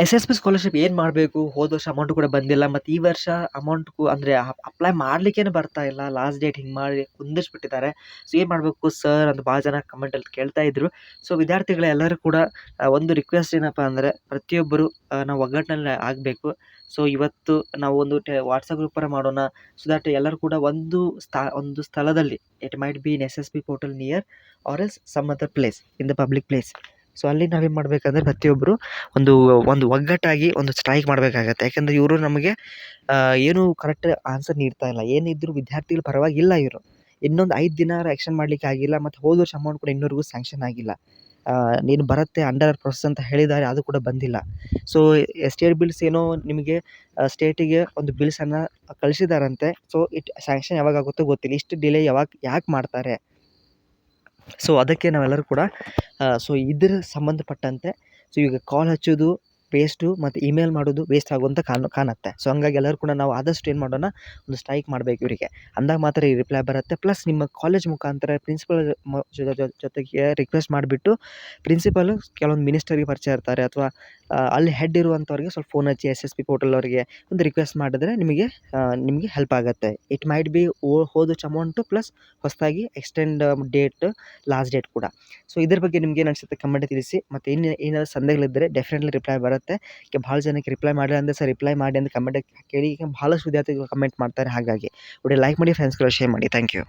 S-S-P scholarship ಏನು ಮಾಡಬೇಕು? ಹೋದ ವರ್ಷ ಅಮೌಂಟ್ ಕೂಡ ಬಂದಿಲ್ಲ. ಮತ್ತು ಈ ವರ್ಷ ಅಮೌಂಟ್‌ಗೂ ಅಂದರೆ ಅಪ್ಲೈ ಮಾಡ್ಲಿಕ್ಕೇನೆ ಬರ್ತಾ ಇಲ್ಲ. ಲಾಸ್ಟ್ ಡೇಟ್ ಹಿಂಗೆ ಮಾಡಿ ಕುಂದಿರ್ಸ್ಬಿಟ್ಟಿದ್ದಾರೆ. ಸೊ ಏನು ಮಾಡಬೇಕು ಸರ್ ಅಂತ ಭಾಳ ಜನ ಕಮೆಂಟಲ್ಲಿ ಕೇಳ್ತಾ ಇದ್ರು. ಸೊ ವಿದ್ಯಾರ್ಥಿಗಳೆಲ್ಲರೂ ಕೂಡ ಒಂದು ರಿಕ್ವೆಸ್ಟ್ ಏನಪ್ಪಾ ಅಂದರೆ ಪ್ರತಿಯೊಬ್ಬರು ನಾವು ಒಗ್ಗಟ್ಟಿನಲ್ಲಿ ಆಗಬೇಕು. ಸೊ ಇವತ್ತು ನಾವು ಒಂದು ವಾಟ್ಸಪ್ ಗ್ರೂಪರ ಮಾಡೋಣ. ಸೊ ದ್ಯಾಟ್ ಎಲ್ಲರೂ ಕೂಡ ಒಂದು ಸ್ಥಳದಲ್ಲಿ it might be in SSP portal near or else some other place in the public place. So ಅಲ್ಲಿ ನಾವೇನು ಮಾಡಬೇಕಂದ್ರೆ ಪ್ರತಿಯೊಬ್ಬರು ಒಂದು ಒಂದು ಒಗ್ಗಟ್ಟಾಗಿ ಒಂದು ಸ್ಟ್ರೈಕ್ ಮಾಡಬೇಕಾಗತ್ತೆ. ಯಾಕಂದರೆ ಇವರು ನಮಗೆ ಏನು ಕರೆಕ್ಟ್ ಆನ್ಸರ್ ನೀಡ್ತಾ ಇಲ್ಲ. ಏನಿದ್ರು ವಿದ್ಯಾರ್ಥಿಗಳ ಪರವಾಗಿಲ್ಲ ಇವರು. ಇನ್ನೊಂದು 5 ದಿನ ಎಕ್ಸ್ಟೆಂಡ್ ಮಾಡ್ಲಿಕ್ಕೆ ಆಗಿಲ್ಲ. ಮತ್ತು ಹೋದ ವರ್ಷ ಅಮೌಂಟ್ ಕೂಡ ಇನ್ನೂವರೆಗೂ ಸ್ಯಾಂಕ್ಷನ್ ಆಗಿಲ್ಲ. ನೀನು ಬರುತ್ತೆ ಅಂಡರ್ ಪ್ರೊಸೆಸ್ ಅಂತ ಹೇಳಿದ್ದಾರೆ, ಅದು ಕೂಡ ಬಂದಿಲ್ಲ. ಸೊ ಸ್ಟೇಟ್ ಬಿಲ್ಸ್ ಏನೋ ನಿಮಗೆ ಸ್ಟೇಟಿಗೆ ಒಂದು ಬಿಲ್ಸನ್ನು ಕಳಿಸಿದಾರಂತೆ. ಸೊ ಸ್ಯಾಂಕ್ಷನ್ ಯಾವಾಗ ಆಗುತ್ತೋ ಗೊತ್ತಿಲ್ಲ. ಇಷ್ಟು ಡಿಲೇ ಯಾಕೆ ಮಾಡ್ತಾರೆ? ಸೊ ಅದಕ್ಕೆ ನಾವೆಲ್ಲರೂ ಕೂಡ ಸೊ ಇದ್ರ ಸಂಬಂಧಪಟ್ಟಂತೆ ಸೊ ಈಗ ಕಾಲ್ ಹಚ್ಚೋದು ವೇಸ್ಟು ಮತ್ತು ಇಮೇಲ್ ಮಾಡೋದು ವೇಸ್ಟ್ ಆಗುವಂಥ ಕಾಣುತ್ತೆ. ಸೊ ಹಂಗಾಗಿ ಎಲ್ಲರೂ ಕೂಡ ನಾವು ಆದಷ್ಟು ಏನು ಮಾಡೋಣ, ಒಂದು ಸ್ಟ್ರೈಕ್ ಮಾಡಬೇಕು ಇವರಿಗೆ. ಅಂದಾಗ ಮಾತ್ರ ಈ ರಿಪ್ಲೈ ಬರುತ್ತೆ. ಪ್ಲಸ್ ನಿಮ್ಮ ಕಾಲೇಜ್ ಮುಖಾಂತರ ಪ್ರಿನ್ಸಿಪಲ್ ಜೊತೆಗೆ ರಿಕ್ವೆಸ್ಟ್ ಮಾಡಿಬಿಟ್ಟು ಪ್ರಿನ್ಸಿಪಲು ಕೆಲವೊಂದು ಮಿನಿಸ್ಟರ್ಗೆ ಪರಿಚಯ ಇರ್ತಾರೆ, ಅಥವಾ ಅಲ್ಲಿ ಹೆಡ್ ಇರುವಂಥವ್ರಿಗೆ ಸ್ವಲ್ಪ ಫೋನ್ ಹಚ್ಚಿ ಎಸ್-ಎಸ್-ಪಿ ಪೋರ್ಟಲ್ ಅವರಿಗೆ ಒಂದು ರಿಕ್ವೆಸ್ಟ್ ಮಾಡಿದ್ರೆ ನಿಮಗೆ ಹೆಲ್ಪ್ ಆಗುತ್ತೆ. ಇಟ್ ಮೈಟ್ ಬಿ ಹೋದ ವರ್ಷ ಅಮೌಂಟು ಪ್ಲಸ್ ಹೊಸದಾಗಿ ಎಕ್ಸ್ಟೆಂಡ್ ಡೇಟ್, ಲಾಸ್ಟ್ ಡೇಟ್ ಕೂಡ. ಸೊ ಇದ್ರ ಬಗ್ಗೆ ನಿಮ್ಗೆ ಏನು ಅನಿಸುತ್ತೆ ಕಮೆಂಟ್ ತಿಳಿಸಿ. ಮತ್ತು ಏನಾದರೂ ಸಂದೇಹಗಳಿದ್ದರೆ ಡೆಫಿನೆಟ್ಲಿ ರಿಪ್ಲೈ ಬರುತ್ತೆ. ಈಗ ಭಾಳ ಜನಕ್ಕೆ ರಿಪ್ಲೈ ಮಾಡಿಲ್ಲ ಅಂದರೆ ಸರ್ ರಿಪ್ಲೈ ಮಾಡಿ ಅಂತ ಕಮೆಂಟ್ ಕೇಳಿ ಈಗ ಭಾಳಷ್ಟು ವಿದ್ಯಾರ್ಥಿಗಳು ಕಮೆಂಟ್ ಮಾಡ್ತಾರೆ. ಹಾಗಾಗಿ ವಿಡಿಯೋ ಲೈಕ್ ಮಾಡಿ, ಫ್ರೆಂಡ್ಸ್ಗಳು ಶೇರ್ ಮಾಡಿ. Thank you.